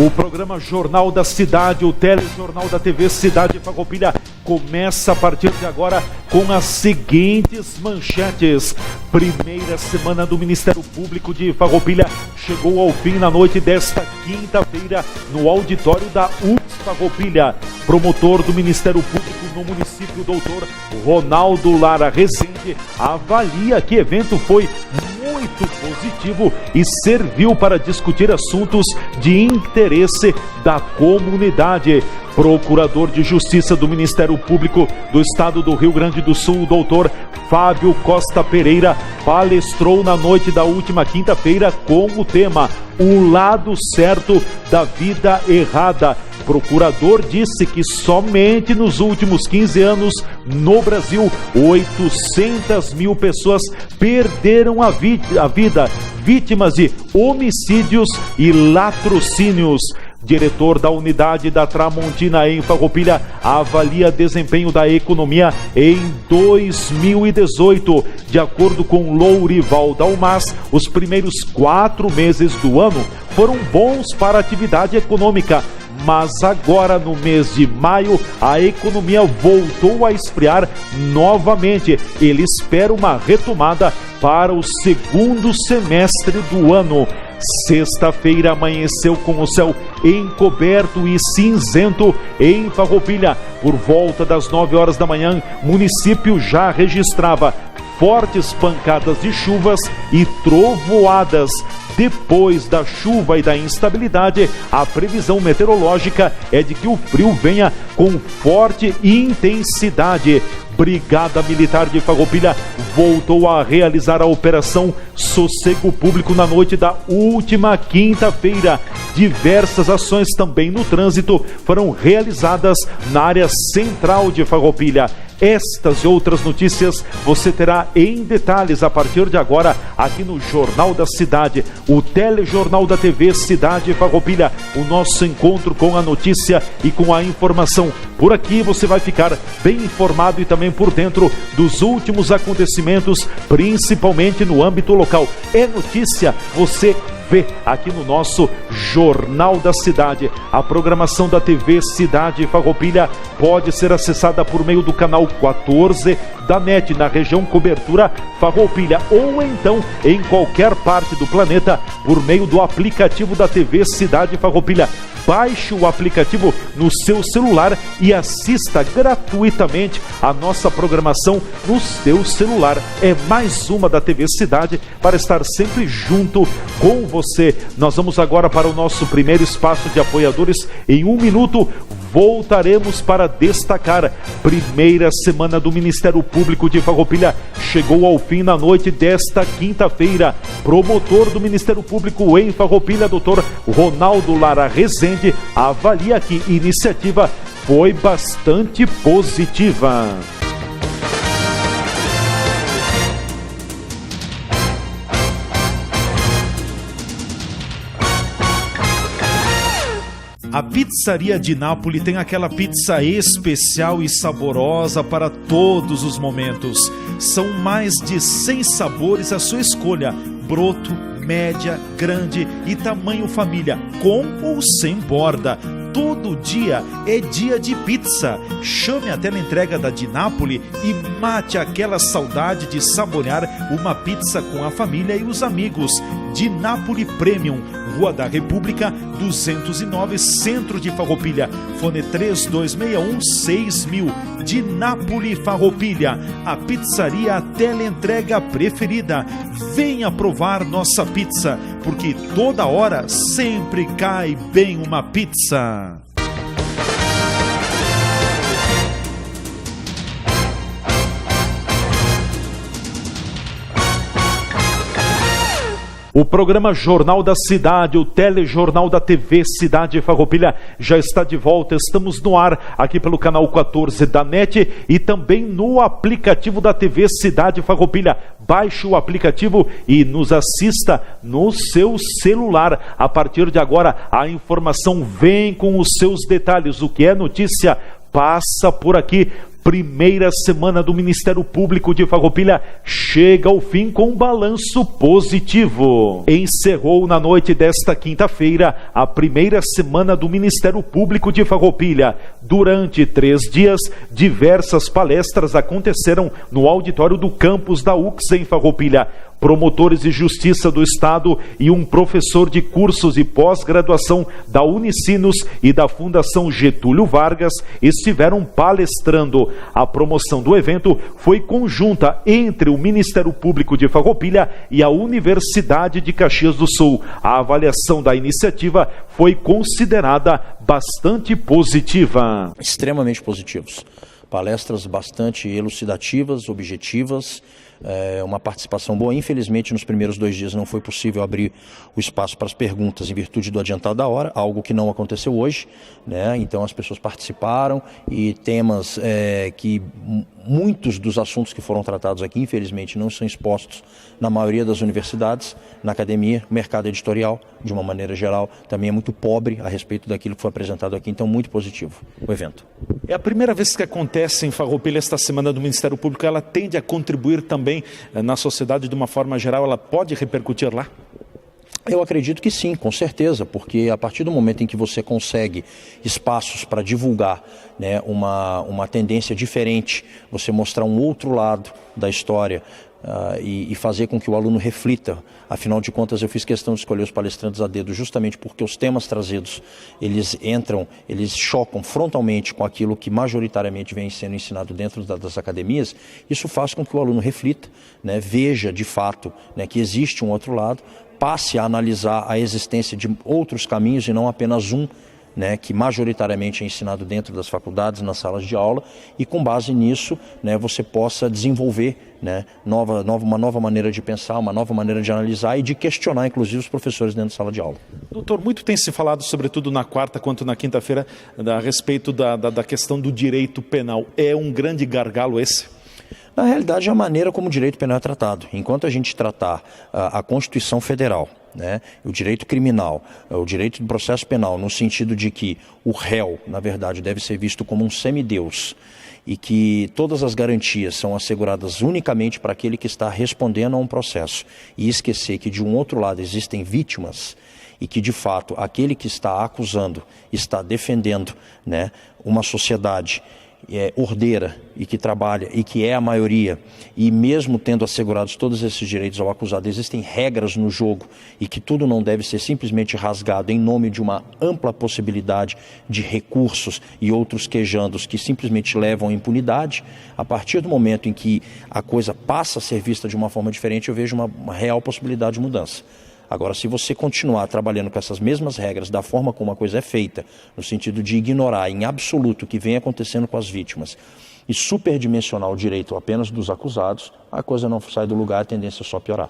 O programa Jornal da Cidade, o telejornal da TV Cidade Farroupilha, começa a partir de agora com as seguintes manchetes. Primeira semana do Ministério Público de Farroupilha chegou ao fim na noite desta quinta-feira no auditório da UFS Farroupilha. Promotor do Ministério Público no município, doutor Ronaldo Lara Rezende, avalia que o evento foi muito positivo e serviu para discutir assuntos de interesse da comunidade. Procurador de Justiça do Ministério Público do Estado do Rio Grande do Sul, doutor Fábio Costa Pereira, palestrou na noite da última quinta-feira com o tema O Lado Certo da Vida Errada. Procurador disse que somente nos últimos 15 anos, no Brasil, 800 mil pessoas perderam a vida, vítimas de homicídios e latrocínios. Diretor da unidade da Tramontina em Farroupilha avalia desempenho da economia em 2018. De acordo com Lourival Dalmas, os primeiros 4 meses do ano foram bons para a atividade econômica, mas agora no mês de maio a economia voltou a esfriar novamente. Ele espera uma retomada para o segundo semestre do ano. Sexta-feira amanheceu com o céu encoberto e cinzento em Farroupilha. Por volta das 9 horas da manhã, o município já registrava fortes pancadas de chuvas e trovoadas. Depois da chuva e da instabilidade, a previsão meteorológica é de que o frio venha com forte intensidade. Brigada Militar de Farroupilha voltou a realizar a Operação Sossego Público na noite da última quinta-feira. Diversas ações também no trânsito foram realizadas na área central de Farroupilha. Estas e outras notícias você terá em detalhes a partir de agora aqui no Jornal da Cidade, o telejornal da TV Cidade Farroupilha, o nosso encontro com a notícia e com a informação. Por aqui você vai ficar bem informado e também por dentro dos últimos acontecimentos, principalmente no âmbito local. É notícia, você vê aqui no nosso Jornal da Cidade. A programação da TV Cidade Farroupilha pode ser acessada por meio do canal 14 da NET na região cobertura Farroupilha, ou então em qualquer parte do planeta por meio do aplicativo da TV Cidade Farroupilha. Baixe o aplicativo no seu celular e assista gratuitamente a nossa programação no seu celular. É mais uma da TV Cidade para estar sempre junto com você. Nós vamos agora para o nosso primeiro espaço de apoiadores. Em 1 minuto voltaremos para destacar. Primeira semana do Ministério Público de Farroupilha chegou ao fim na noite desta quinta-feira. Promotor do Ministério Público em Farroupilha, doutor Ronaldo Lara Rezende, avalia que a iniciativa foi bastante positiva. A Pizzaria de Nápoles tem aquela pizza especial e saborosa para todos os momentos. São mais de 100 sabores à sua escolha: broto, média, grande e tamanho família, com ou sem borda. Todo dia é dia de pizza. Chame a teleentrega da Di Nápoles e mate aquela saudade de saborear uma pizza com a família e os amigos. Di Nápoles Premium, Rua da República, 209, Centro de Farroupilha. Fone 3261-6000. Di Nápoles Farroupilha, a pizzaria teleentrega preferida. Venha provar nossa pizza, porque toda hora sempre cai bem uma pizza. O programa Jornal da Cidade, o telejornal da TV Cidade Farroupilha já está de volta. Estamos no ar aqui pelo canal 14 da NET e também no aplicativo da TV Cidade Farroupilha. Baixe o aplicativo e nos assista no seu celular. A partir de agora, a informação vem com os seus detalhes. O que é notícia passa por aqui. Primeira semana do Ministério Público de Farroupilha chega ao fim com um balanço positivo. Encerrou na noite desta quinta-feira a primeira semana do Ministério Público de Farroupilha. Durante 3 dias, diversas palestras aconteceram no auditório do campus da UX em Farroupilha. Promotores de Justiça do Estado e um professor de cursos e pós-graduação da Unicinos e da Fundação Getúlio Vargas estiveram palestrando. A promoção do evento foi conjunta entre o Ministério Público de Farroupilha e a Universidade de Caxias do Sul. A avaliação da iniciativa foi considerada bastante positiva. Extremamente positivos. Palestras bastante elucidativas, objetivas, uma participação boa. Infelizmente, nos primeiros 2 dias não foi possível abrir o espaço para as perguntas em virtude do adiantado da hora, algo que não aconteceu hoje, né? Então as pessoas participaram e temas que muitos dos assuntos que foram tratados aqui, infelizmente, não são expostos na maioria das universidades, na academia, mercado editorial, de uma maneira geral, também é muito pobre a respeito daquilo que foi apresentado aqui, então muito positivo o evento. É a primeira vez que acontece em Farroupilha esta semana do Ministério Público. Ela tende a contribuir também na sociedade de uma forma geral, ela pode repercutir lá? Eu acredito que sim, com certeza, porque a partir do momento em que você consegue espaços para divulgar, né, uma tendência diferente, você mostrar um outro lado da história e fazer com que o aluno reflita. Afinal de contas, eu fiz questão de escolher os palestrantes a dedo justamente porque os temas trazidos, eles chocam frontalmente com aquilo que majoritariamente vem sendo ensinado dentro das academias. Isso faz com que o aluno reflita, né, veja de fato, né, que existe um outro lado, passe a analisar a existência de outros caminhos e não apenas um, né, que majoritariamente é ensinado dentro das faculdades, nas salas de aula, e com base nisso, né, você possa desenvolver, né, uma nova maneira de pensar, uma nova maneira de analisar e de questionar, inclusive, os professores dentro da sala de aula. Doutor, muito tem se falado, sobretudo na quarta quanto na quinta-feira, a respeito da questão do direito penal. É um grande gargalo esse? Na realidade, é a maneira como o direito penal é tratado. Enquanto a gente tratar a Constituição Federal, né, o direito criminal, o direito do processo penal, no sentido de que o réu, na verdade, deve ser visto como um semideus e que todas as garantias são asseguradas unicamente para aquele que está respondendo a um processo, e esquecer que de um outro lado existem vítimas e que de fato aquele que está acusando está defendendo, né, uma sociedade ordeira e que trabalha e que é a maioria, e mesmo tendo assegurados todos esses direitos ao acusado, existem regras no jogo e que tudo não deve ser simplesmente rasgado em nome de uma ampla possibilidade de recursos e outros quejandos que simplesmente levam à impunidade. A partir do momento em que a coisa passa a ser vista de uma forma diferente, eu vejo uma real possibilidade de mudança. Agora, se você continuar trabalhando com essas mesmas regras da forma como a coisa é feita, no sentido de ignorar em absoluto o que vem acontecendo com as vítimas e superdimensionar o direito apenas dos acusados, a coisa não sai do lugar, a tendência é só piorar.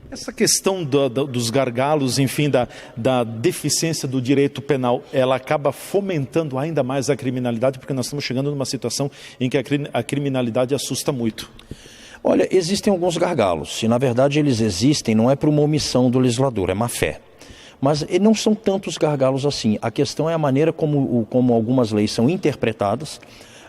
Essa questão dos gargalos, enfim, da deficiência do direito penal, ela acaba fomentando ainda mais a criminalidade, porque nós estamos chegando numa situação em que a criminalidade assusta muito. Olha, existem alguns gargalos, e na verdade eles existem, não é por uma omissão do legislador, é má fé. Mas não são tantos gargalos assim, a questão é a maneira como algumas leis são interpretadas,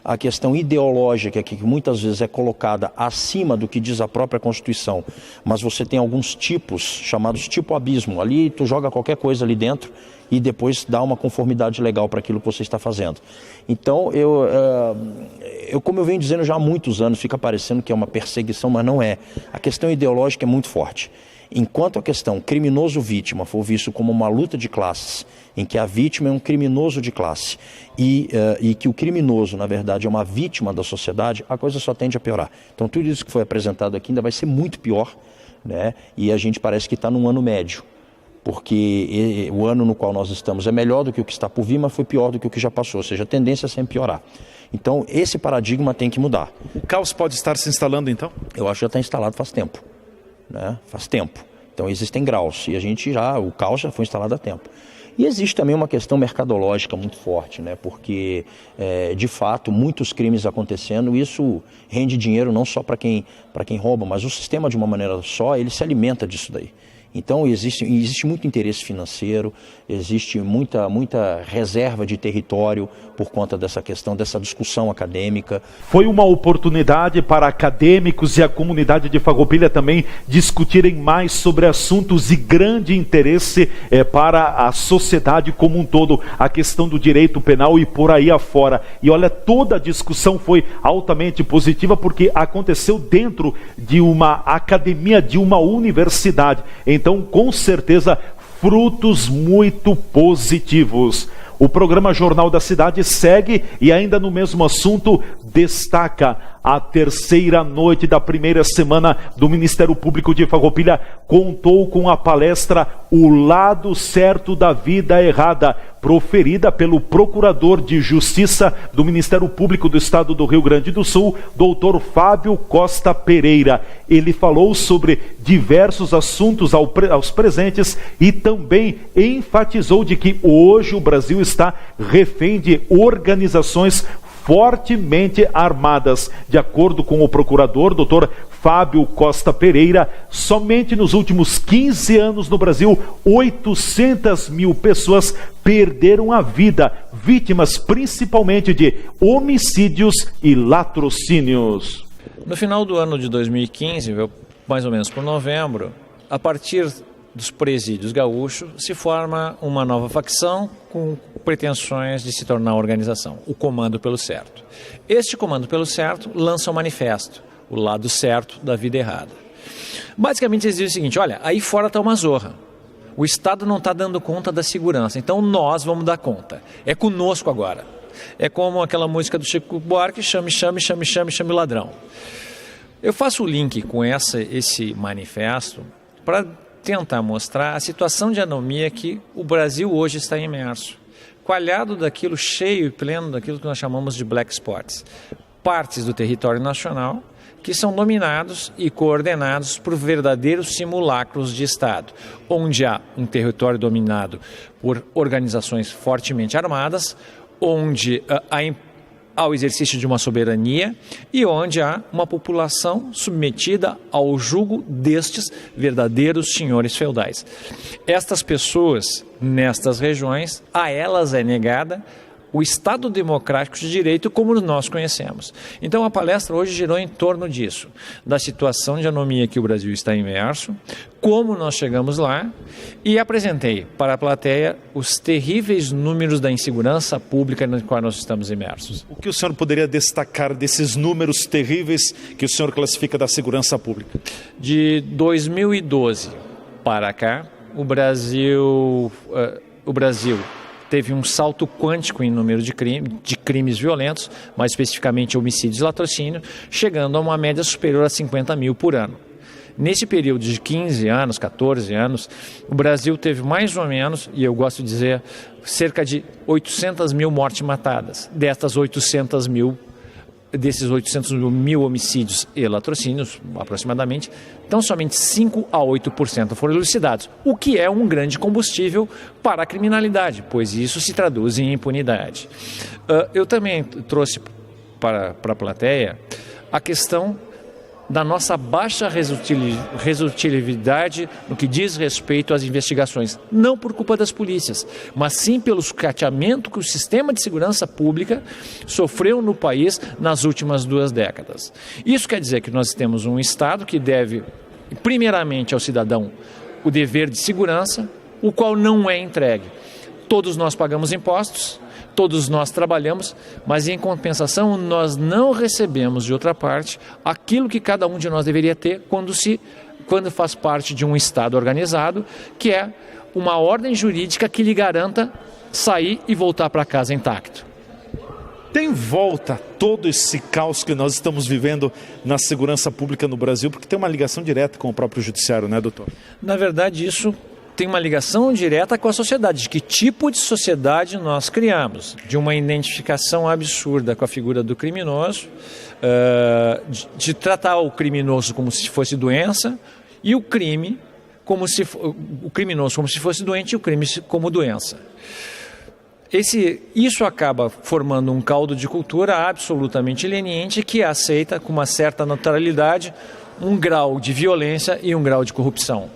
a questão ideológica que muitas vezes é colocada acima do que diz a própria Constituição, mas você tem alguns tipos, chamados tipo abismo, ali tu joga qualquer coisa ali dentro e depois dá uma conformidade legal para aquilo que você está fazendo. Então, como eu venho dizendo já há muitos anos, fica parecendo que é uma perseguição, mas não é. A questão ideológica é muito forte. Enquanto a questão criminoso-vítima for visto como uma luta de classes, em que a vítima é um criminoso de classe e que o criminoso, na verdade, é uma vítima da sociedade, a coisa só tende a piorar. Então, tudo isso que foi apresentado aqui ainda vai ser muito pior, né? E a gente parece que está num ano médio, porque o ano no qual nós estamos é melhor do que o que está por vir, mas foi pior do que o que já passou, ou seja, a tendência é sempre piorar. Então, esse paradigma tem que mudar. O caos pode estar se instalando, então? Eu acho que já está instalado faz tempo. Né? Faz tempo. Então existem graus e o caos já foi instalado há tempo. E existe também uma questão mercadológica muito forte, né? Porque de fato muitos crimes acontecendo, isso rende dinheiro não só para quem rouba, mas o sistema de uma maneira só, ele se alimenta disso daí. Então existe muito interesse financeiro, existe muita reserva de território por conta dessa questão, dessa discussão acadêmica. Foi uma oportunidade para acadêmicos e a comunidade de Farroupilha também discutirem mais sobre assuntos de grande interesse para a sociedade como um todo, a questão do direito penal e por aí afora. E olha, toda a discussão foi altamente positiva porque aconteceu dentro de uma academia, de uma universidade. Então, com certeza, frutos muito positivos. O programa Jornal da Cidade segue e ainda no mesmo assunto destaca a terceira noite da primeira semana do Ministério Público de Farroupilha contou com a palestra O Lado Certo da Vida Errada, proferida pelo Procurador de Justiça do Ministério Público do Estado do Rio Grande do Sul, Dr. Fábio Costa Pereira. Ele falou sobre diversos assuntos aos presentes e também enfatizou de que hoje o Brasil está refém de organizações fortemente armadas. De acordo com o procurador, Dr. Fábio Costa Pereira, somente nos últimos 15 anos no Brasil, 800 mil pessoas perderam a vida, vítimas principalmente de homicídios e latrocínios. No final do ano de 2015, mais ou menos por novembro, a partir dos presídios gaúchos, se forma uma nova facção com pretensões de se tornar organização, o Comando pelo Certo. Este Comando pelo Certo lança um manifesto, O Lado Certo da Vida Errada. Basicamente eles dizem o seguinte: olha, aí fora está uma zorra, o Estado não está dando conta da segurança, então nós vamos dar conta, é conosco agora. É como aquela música do Chico Buarque, chame ladrão. Eu faço o link com esse manifesto para tentar mostrar a situação de anomia que o Brasil hoje está imerso, coalhado daquilo, cheio e pleno daquilo que nós chamamos de black spots, partes do território nacional que são dominados e coordenados por verdadeiros simulacros de Estado, onde há um território dominado por organizações fortemente armadas, onde há o exercício de uma soberania e onde há uma população submetida ao jugo destes verdadeiros senhores feudais. Estas pessoas, nestas regiões, a elas é negada o Estado democrático de direito como nós conhecemos. Então a palestra hoje girou em torno disso, da situação de anomia que o Brasil está imerso, como nós chegamos lá, e apresentei para a plateia os terríveis números da insegurança pública no qual nós estamos imersos. O que o senhor poderia destacar desses números terríveis que o senhor classifica da segurança pública? De 2012 para cá, o Brasil teve um salto quântico em número de crimes violentos, mais especificamente homicídios e latrocínio, chegando a uma média superior a 50 mil por ano. Nesse período de 15 anos, 14 anos, o Brasil teve mais ou menos, e eu gosto de dizer, cerca de 800 mil mortes matadas. Desses 800 mil homicídios e latrocínios, aproximadamente, então somente 5 a 8% foram elucidados, o que é um grande combustível para a criminalidade, pois isso se traduz em impunidade. Eu também trouxe para a plateia a questão da nossa baixa resolutividade no que diz respeito às investigações, não por culpa das polícias, mas sim pelo sucateamento que o sistema de segurança pública sofreu no país nas últimas 2 décadas. Isso quer dizer que nós temos um Estado que deve, primeiramente ao cidadão, o dever de segurança, o qual não é entregue. Todos nós pagamos impostos, todos nós trabalhamos, mas em compensação nós não recebemos de outra parte aquilo que cada um de nós deveria ter quando faz parte de um Estado organizado, que é uma ordem jurídica que lhe garanta sair e voltar para casa intacto. Tem volta todo esse caos que nós estamos vivendo na segurança pública no Brasil, porque tem uma ligação direta com o próprio judiciário, né, doutor? Na verdade, isso tem uma ligação direta com a sociedade. De que tipo de sociedade nós criamos? De uma identificação absurda com a figura do criminoso, de tratar o criminoso como se fosse doença e o criminoso como se fosse doente e o crime como doença. Isso acaba formando um caldo de cultura absolutamente leniente que aceita com uma certa naturalidade um grau de violência e um grau de corrupção.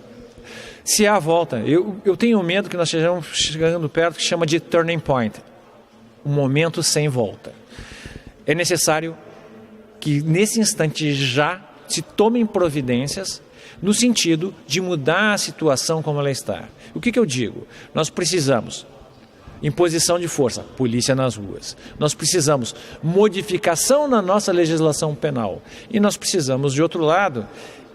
Se há volta, eu tenho medo que nós estejamos chegando perto, que chama de turning point, um momento sem volta. É necessário que nesse instante já se tomem providências no sentido de mudar a situação como ela está. O que eu digo? Nós precisamos imposição de força, polícia nas ruas. Nós precisamos modificação na nossa legislação penal. E nós precisamos, de outro lado,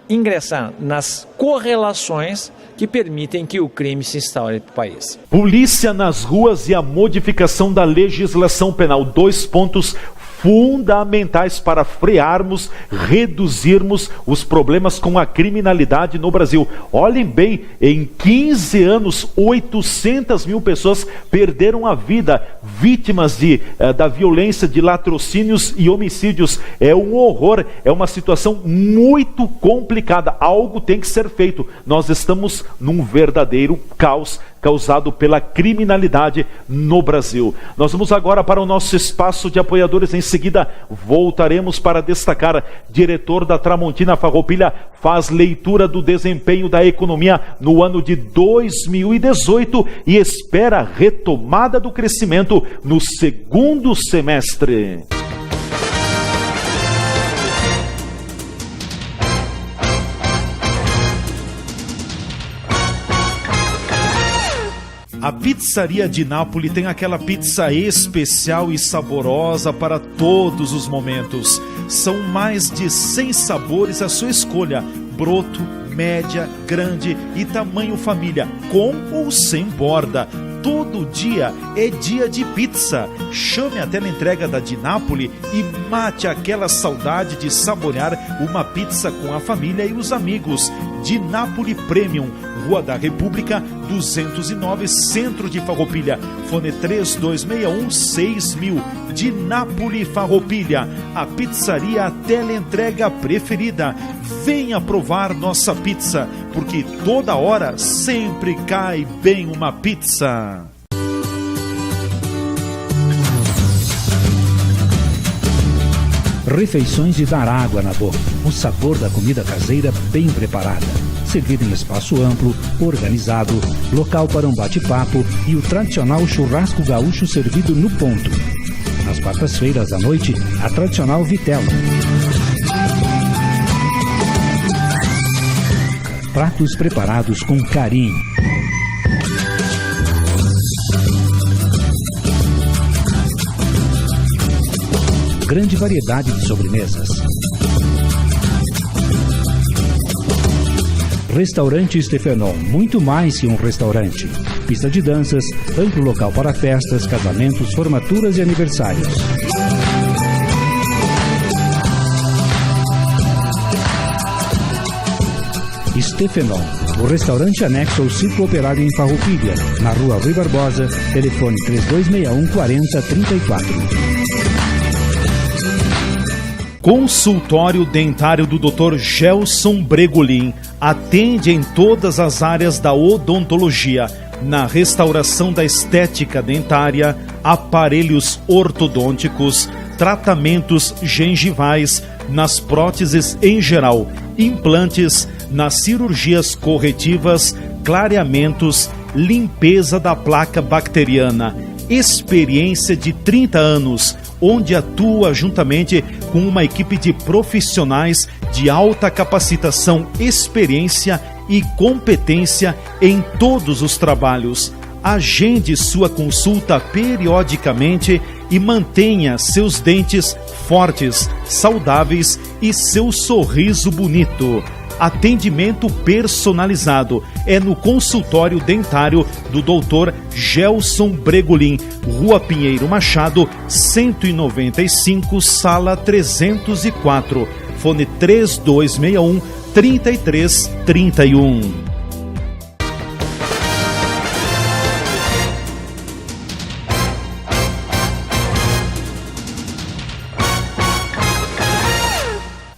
ingressar nas correlações que permitem que o crime se instaure no país. Polícia nas ruas e a modificação da legislação penal. 2 pontos fundamentais para frearmos, reduzirmos os problemas com a criminalidade no Brasil. Olhem bem, em 15 anos, 800 mil pessoas perderam a vida, vítimas da violência, de latrocínios e homicídios. É um horror, é uma situação muito complicada. Algo tem que ser feito. Nós estamos num verdadeiro caos causado pela criminalidade no Brasil. Nós vamos agora para o nosso espaço de apoiadores. Em seguida, voltaremos para destacar: diretor da Tramontina Farroupilha faz leitura do desempenho da economia no ano de 2018 e espera retomada do crescimento no segundo semestre. A Pizzaria de Nápoles tem aquela pizza especial e saborosa para todos os momentos. São mais de 100 sabores à sua escolha: broto, média, grande e tamanho família, com ou sem borda. Todo dia é dia de pizza. Chame a teleentrega da de Nápoles e mate aquela saudade de saborear uma pizza com a família e os amigos. De Nápoles Premium, Rua da República, 209, Centro de Farroupilha. Fone 3261-6000. De Nápoles Farroupilha, a pizzaria teleentrega preferida. Venha provar nossa pizza, porque toda hora sempre cai bem uma pizza. Refeições de dar água na boca. O sabor da comida caseira bem preparada. Servida em espaço amplo, organizado, local para um bate-papo e o tradicional churrasco gaúcho servido no ponto. Nas quartas-feiras à noite, a tradicional vitela. Pratos preparados com carinho. Grande variedade de sobremesas. Restaurante Stefenon, muito mais que um restaurante. Pista de danças, amplo local para festas, casamentos, formaturas e aniversários. Stefenon, o restaurante anexo ao Circo Operário em Farroupilha, na Rua Rui Barbosa, telefone 3261-4034. Consultório dentário do Dr. Gelson Bregolin. Atende em todas as áreas da odontologia, na restauração da estética dentária, aparelhos ortodônticos, tratamentos gengivais, nas próteses em geral, implantes, nas cirurgias corretivas, clareamentos, limpeza da placa bacteriana. Experiência de 30 anos, onde atua juntamente com uma equipe de profissionais de alta capacitação, experiência e competência em todos os trabalhos. Agende sua consulta periodicamente e mantenha seus dentes fortes, saudáveis e seu sorriso bonito. Atendimento personalizado é no consultório dentário do Dr. Gelson Bregolin, Rua Pinheiro Machado, 195, sala 304. Fone 3261-3331.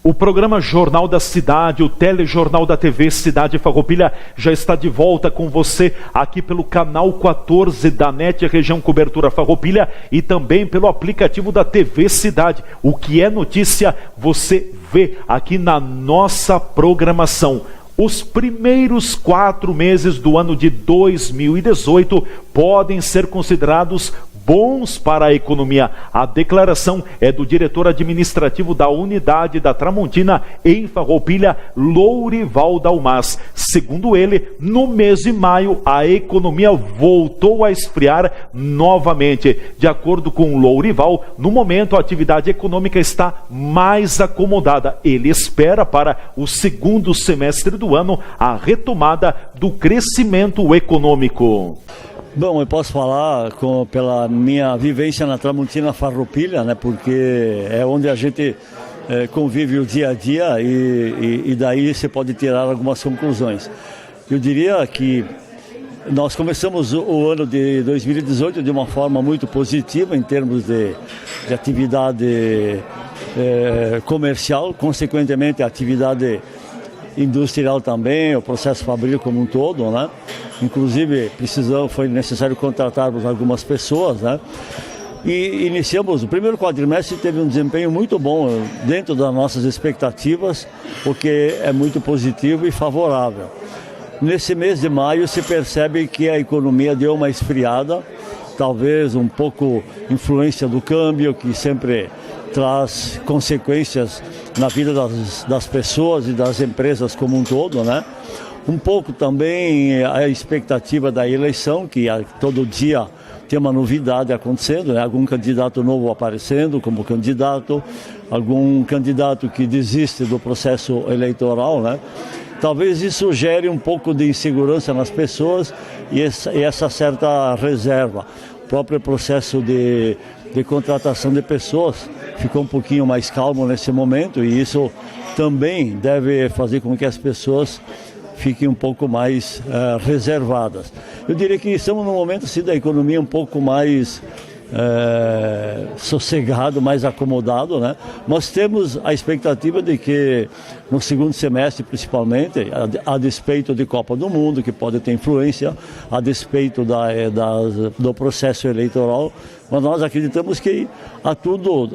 O programa Jornal da Cidade, o telejornal da TV Cidade Farroupilha, já está de volta com você aqui pelo canal 14 da NET Região Cobertura Farroupilha e também pelo aplicativo da TV Cidade. O que é notícia, você vê aqui na nossa programação. Os primeiros 4 meses do ano de 2018 podem ser considerados bons para a economia. A declaração é do diretor administrativo da Unidade da Tramontina em Farroupilha, Lourival Dalmas. Segundo ele, no mês de maio, a economia voltou a esfriar novamente. De acordo com Lourival, no momento a atividade econômica está mais acomodada. Ele espera para o segundo semestre do ano a retomada do crescimento econômico. Bom, eu posso falar pela minha vivência na Tramontina Farroupilha, né, porque é onde a gente convive o dia a dia e daí você pode tirar algumas conclusões. Eu diria que nós começamos o ano de 2018 de uma forma muito positiva em termos de atividade comercial, consequentemente a atividade industrial também, o processo fabril como um todo, né? Inclusive foi necessário contratarmos algumas pessoas, né? E iniciamos, o primeiro quadrimestre teve um desempenho muito bom dentro das nossas expectativas, o que é muito positivo e favorável. Nesse mês de maio se percebe que a economia deu uma esfriada, talvez um pouco influência do câmbio, que sempre traz consequências na vida das pessoas e das empresas como um todo, né? Um pouco também a expectativa da eleição, que todo dia tem uma novidade acontecendo, né? Algum candidato novo aparecendo como candidato, algum candidato que desiste do processo eleitoral, né? Talvez isso gere um pouco de insegurança nas pessoas e essa certa reserva. O próprio processo de contratação de pessoas ficou um pouquinho mais calmo nesse momento e isso também deve fazer com que as pessoas fiquem um pouco mais reservadas. Eu diria que estamos num momento assim, da economia um pouco mais sossegado, mais acomodado, né? Nós temos a expectativa de que no segundo semestre, principalmente, a despeito de Copa do Mundo, que pode ter influência, a despeito do processo eleitoral, mas nós acreditamos que há tudo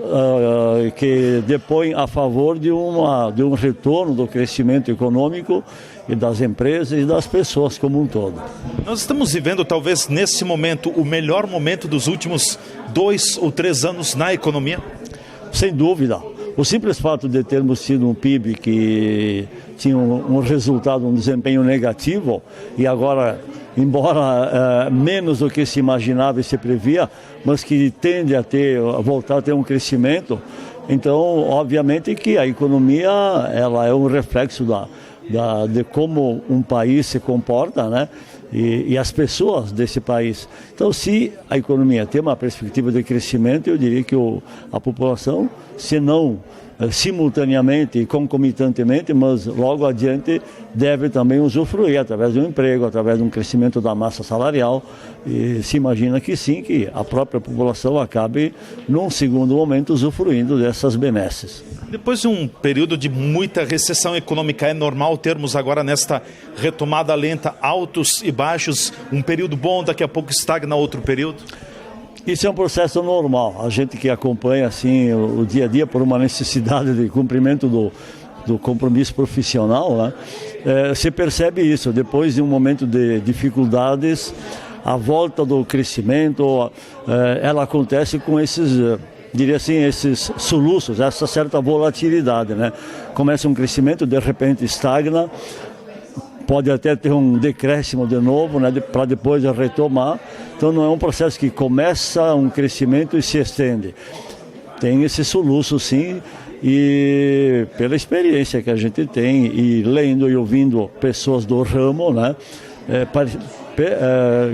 que depõe a favor de um retorno do crescimento econômico e das empresas e das pessoas como um todo. Nós estamos vivendo, talvez, nesse momento, o melhor momento dos últimos 2 ou 3 anos na economia? Sem dúvida. O simples fato de termos tido um PIB que tinha um resultado, um desempenho negativo, e agora, embora menos do que se imaginava e se previa, mas que tende a voltar a ter um crescimento, então, obviamente que a economia ela é um reflexo de como um país se comporta, né? E as pessoas desse país. Então, se a economia tem uma perspectiva de crescimento, eu diria que a população, se não simultaneamente e concomitantemente, mas logo adiante deve também usufruir através do emprego, através de um crescimento da massa salarial, e se imagina que sim, que a própria população acabe num segundo momento usufruindo dessas benesses. Depois de um período de muita recessão econômica, é normal termos agora nesta retomada lenta altos e baixos, um período bom, daqui a pouco estagna outro período? Isso é um processo normal. A gente que acompanha assim o dia a dia por uma necessidade de cumprimento do compromisso profissional, né? Se percebe isso. Depois de um momento de dificuldades, a volta do crescimento, ela acontece com esses, diria assim, esses soluços, essa certa volatilidade, né? Começa um crescimento, de repente estagna, pode até ter um decréscimo de novo, né, para depois retomar. Então não é um processo que começa um crescimento e se estende. Tem esse soluço sim, e pela experiência que a gente tem, e lendo e ouvindo pessoas do ramo, né,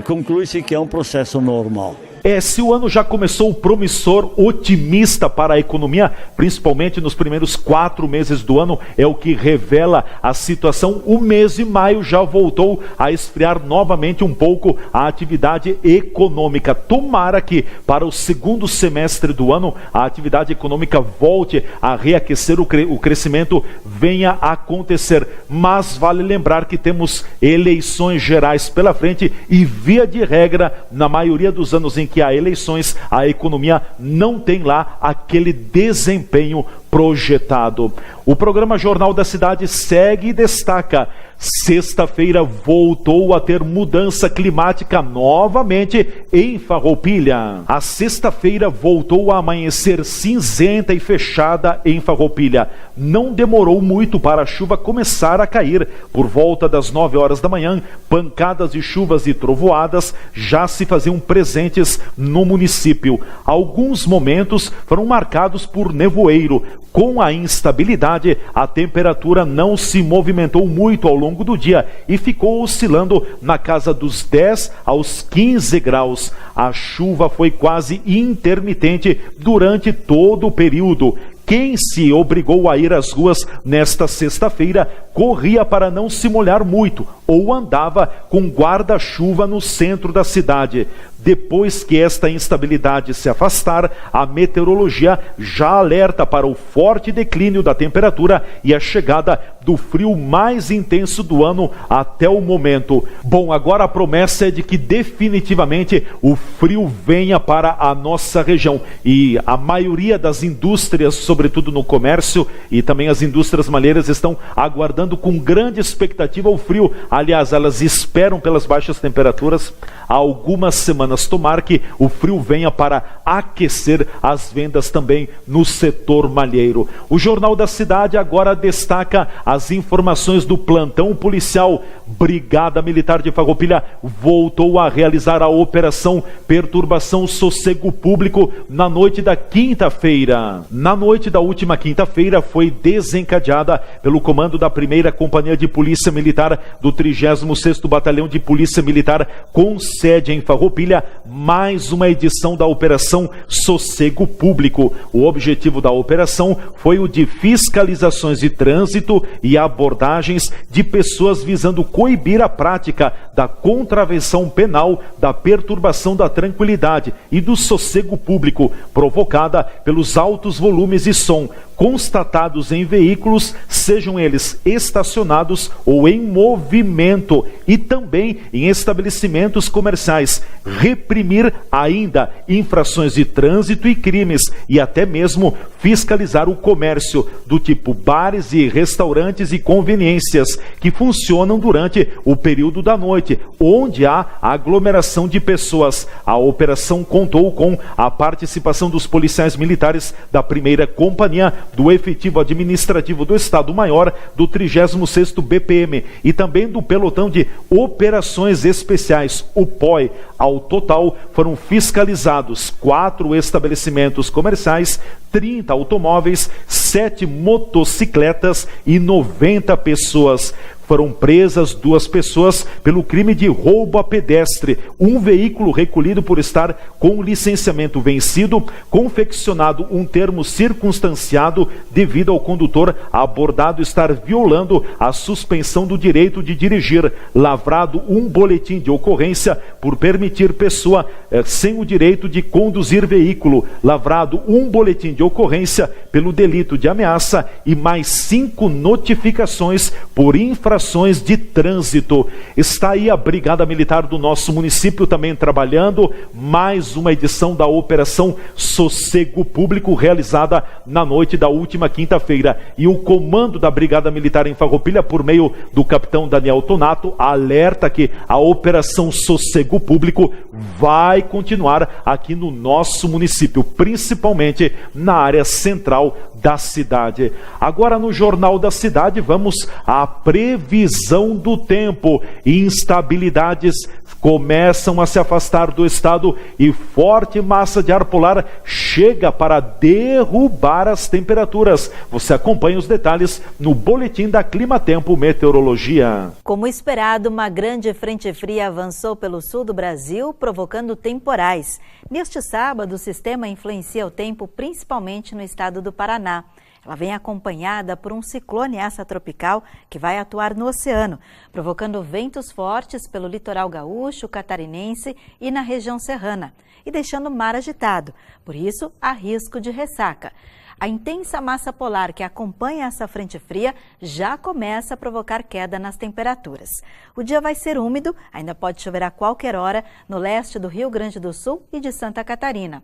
conclui-se que é um processo normal. Se o ano já começou promissor, otimista para a economia, principalmente nos primeiros 4 meses do ano, é o que revela a situação. O mês de maio já voltou a esfriar novamente um pouco a atividade econômica. Tomara que para o segundo semestre do ano a atividade econômica volte a reaquecer, o crescimento venha a acontecer. Mas vale lembrar que temos eleições gerais pela frente e, via de regra, na maioria dos anos em que há eleições, a economia não tem lá aquele desempenho projetado. O programa Jornal da Cidade segue e destaca: sexta-feira voltou a ter mudança climática novamente em Farroupilha. A sexta-feira voltou a amanhecer cinzenta e fechada em Farroupilha. Não demorou muito para a chuva começar a cair. Por volta das 9 horas da manhã, pancadas de chuvas e trovoadas já se faziam presentes no município. Alguns momentos foram marcados por nevoeiro. Com a instabilidade, a temperatura não se movimentou muito ao longo do dia e ficou oscilando na casa dos 10 aos 15 graus. A chuva foi quase intermitente durante todo o período. Quem se obrigou a ir às ruas nesta sexta-feira corria para não se molhar muito ou andava com guarda-chuva no centro da cidade. Depois que esta instabilidade se afastar, a meteorologia já alerta para o forte declínio da temperatura e a chegada do frio mais intenso do ano até o momento. Bom, agora a promessa é de que definitivamente o frio venha para a nossa região e a maioria das indústrias, sobretudo no comércio e também as indústrias malheiras, estão aguardando com grande expectativa o frio. Aliás, elas esperam pelas baixas temperaturas há algumas semanas. Tomar que o frio venha para aquecer as vendas também no setor malheiro. O Jornal da Cidade agora destaca as informações do plantão policial. Brigada Militar de Farroupilha voltou a realizar a operação Perturbação Sossego Público na noite da quinta-feira. Na noite da última quinta-feira foi desencadeada pelo comando da 1ª Companhia de Polícia Militar do 36º Batalhão de Polícia Militar com sede em Farroupilha, mais uma edição da Operação Sossego Público. O objetivo da operação foi o de fiscalizações de trânsito e abordagens de pessoas visando coibir a prática da contravenção penal da perturbação da tranquilidade e do sossego público provocada pelos altos volumes de som constatados em veículos, sejam eles estacionados ou em movimento, e também em estabelecimentos comerciais. Reprimir ainda infrações de trânsito e crimes e até mesmo fiscalizar o comércio do tipo bares e restaurantes e conveniências que funcionam durante o período da noite, onde há aglomeração de pessoas. A operação contou com a participação dos policiais militares da 1ª Companhia do Efetivo Administrativo do Estado-Maior do 36º BPM e também do Pelotão de Operações Especiais, o POI. Ao total, foram fiscalizados 4 estabelecimentos comerciais, 30 automóveis, 7 motocicletas e 90 pessoas. Foram presas 2 pessoas pelo crime de roubo a pedestre, um veículo recolhido por estar com licenciamento vencido, confeccionado um termo circunstanciado devido ao condutor abordado estar violando a suspensão do direito de dirigir, lavrado um boletim de ocorrência por permitir pessoa sem o direito de conduzir veículo, lavrado um boletim de ocorrência pelo delito de ameaça e mais 5 notificações por infrações de trânsito. Está aí a Brigada Militar do nosso município também trabalhando, mais uma edição da Operação Sossego Público realizada na noite da última quinta-feira. E o comando da Brigada Militar em Farroupilha, por meio do capitão Daniel Tonato, alerta que a Operação Sossego Público vai continuar aqui no nosso município, principalmente na área central da cidade. Agora no Jornal da Cidade vamos à previsão do tempo. Instabilidades começam a se afastar do estado e forte massa de ar polar chega para derrubar as temperaturas. Você acompanha os detalhes no boletim da Climatempo Meteorologia. Como esperado, uma grande frente fria avançou pelo sul do Brasil, provocando temporais. Neste sábado, o sistema influencia o tempo principalmente no estado do Paraná. Ela vem acompanhada por um ciclone extratropical que vai atuar no oceano, provocando ventos fortes pelo litoral gaúcho, catarinense e na região serrana, e deixando o mar agitado. Por isso, há risco de ressaca. A intensa massa polar que acompanha essa frente fria já começa a provocar queda nas temperaturas. O dia vai ser úmido, ainda pode chover a qualquer hora no leste do Rio Grande do Sul e de Santa Catarina.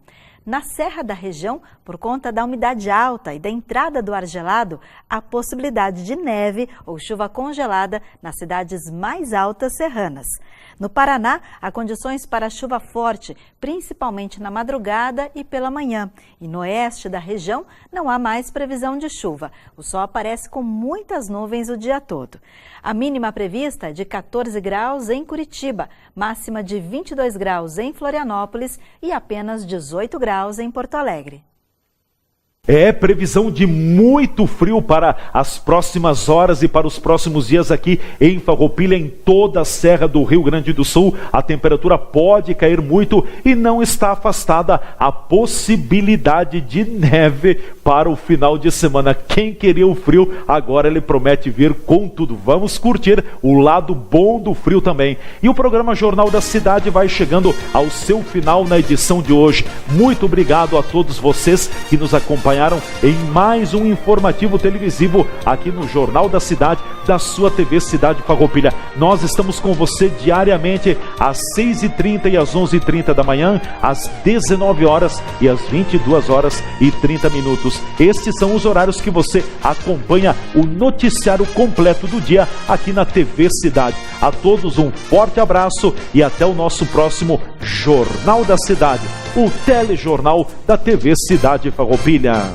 Na serra da região, por conta da umidade alta e da entrada do ar gelado, há possibilidade de neve ou chuva congelada nas cidades mais altas serranas. No Paraná, há condições para chuva forte, principalmente na madrugada e pela manhã. E no oeste da região, não há mais previsão de chuva. O sol aparece com muitas nuvens o dia todo. A mínima prevista é de 14 graus em Curitiba, máxima de 22 graus em Florianópolis e apenas 18 graus em Porto Alegre. É previsão de muito frio para as próximas horas e para os próximos dias aqui em Farroupilha, em toda a Serra do Rio Grande do Sul. A temperatura pode cair muito e não está afastada a possibilidade de neve para o final de semana. Quem queria o frio, agora ele promete vir com tudo. Vamos curtir o lado bom do frio também. E o programa Jornal da Cidade vai chegando ao seu final na edição de hoje. Muito obrigado a todos vocês que nos acompanharam em mais um informativo televisivo aqui no Jornal da Cidade, da sua TV Cidade Farroupilha. Nós estamos com você diariamente às 6h30 e às 11h30 da manhã, às 19 horas e às 22h30. Estes são os horários que você acompanha o noticiário completo do dia aqui na TV Cidade. A todos um forte abraço e até o nosso próximo Jornal da Cidade, o telejornal da TV Cidade Farroupilha.